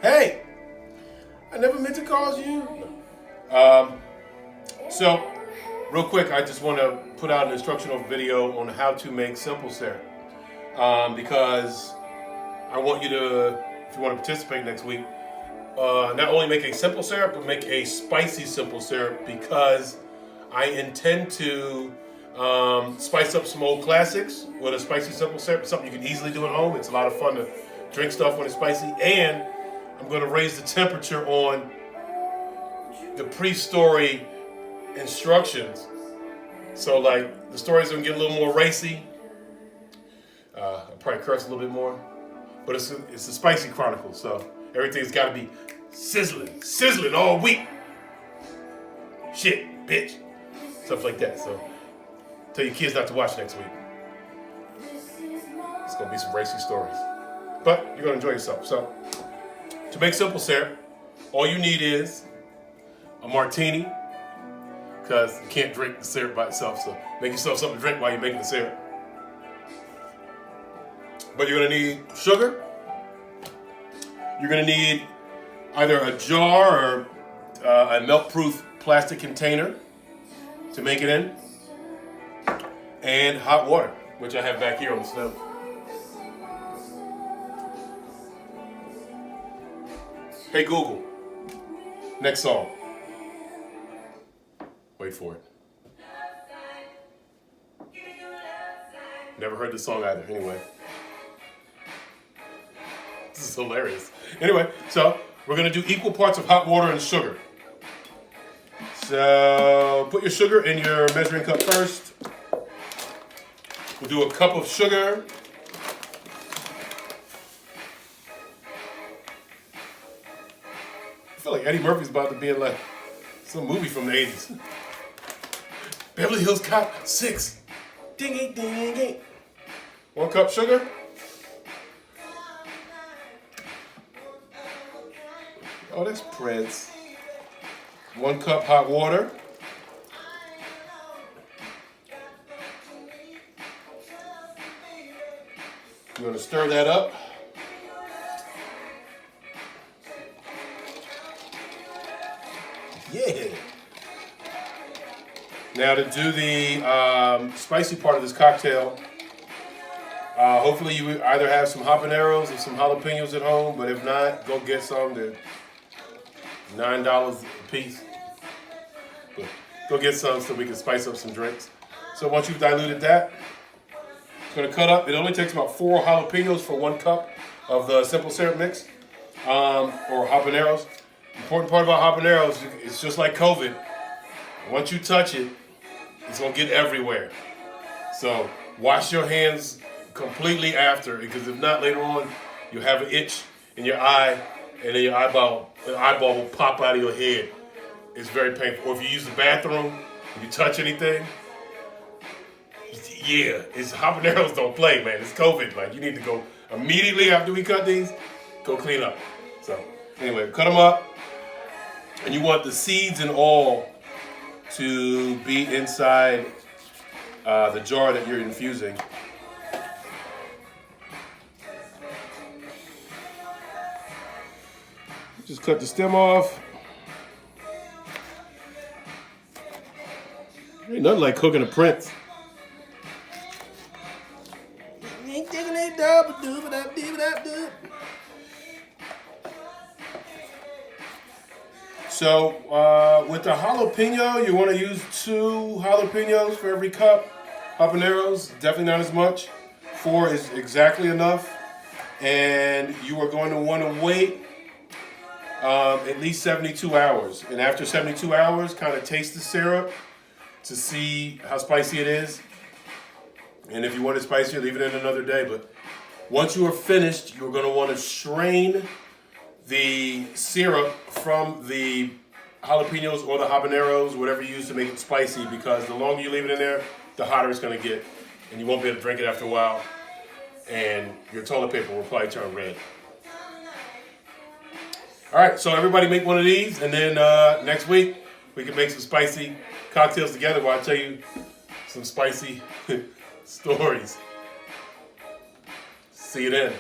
Hey, I never meant to cause you. So, real quick, I just want to put out an instructional video on how to make simple syrup. Because I want you to, if you want to participate next week, not only make a simple syrup, but make a spicy simple syrup, because I intend to spice up some old classics with a spicy simple syrup. It's something you can easily do at home. It's a lot of fun to drink stuff when it's spicy. And I'm going to raise the temperature on the pre-story instructions. So, like, the story's going to get a little more racy. I'll probably curse a little bit more. But it's a spicy chronicle, so everything's got to be sizzling all week. Shit, bitch. Stuff like that. So, tell your kids not to watch next week. It's going to be some racy stories. But you're going to enjoy yourself. So, to make simple syrup, all you need is a martini, because you can't drink the syrup by itself. So, make yourself something to drink while you're making the syrup. But you're going to need sugar. You're going to need either a jar or a milk-proof plastic container to make it in, and hot water, which I have back here on the stove. Hey Google, next song. Wait for it. Never heard this song either, anyway. This is hilarious. Anyway, so we're going to do equal parts of hot water and sugar. So put your sugar in your measuring cup first. We'll do a cup of sugar. I feel like Eddie Murphy's about to be in like some movie from the 80s. Beverly Hills Cop 6. Ding ding. 1 cup sugar. Oh, that's Prince. 1 cup hot water. You're going to stir that up. Yeah. Now to do the spicy part of this cocktail, hopefully you either have some habaneros or some jalapenos at home, but if not, go get some. They're $9 a piece. But go get some so we can spice up some drinks. So once you've diluted that, it's going to cut up. It only takes about 4 jalapenos for 1 cup of the simple syrup mix, or habaneros. Important part about habaneros, it's just like COVID. Once you touch it, it's going to get everywhere. So wash your hands completely after, because if not, later on, you'll have an itch in your eye, and then your eyeball will pop out of your head. It's very painful. Or if you use the bathroom, if you touch anything, yeah, it's habaneros don't play, man. It's COVID. Like, you need to go immediately after we cut these, go clean up. So anyway, cut them up, and you want the seeds and all to be inside the jar that you're infusing. Just cut the stem off. Ain't nothing like cooking a Prince. So with the jalapeno, you want to use 2 jalapenos for every cup. Habaneros, definitely not as much. 4 is exactly enough. And you are going to want to wait at least 72 hours. And after 72 hours, kind of taste the syrup to see how spicy it is. And if you want it spicier, leave it in another day. But once you are finished, you're going to want to strain the syrup from the jalapenos or the habaneros, whatever you use to make it spicy, because the longer you leave it in there, the hotter it's going to get. And you won't be able to drink it after a while. And your toilet paper will probably turn red. All right, so everybody make one of these, and then next week we can make some spicy cocktails together while I tell you some spicy stories. See you then.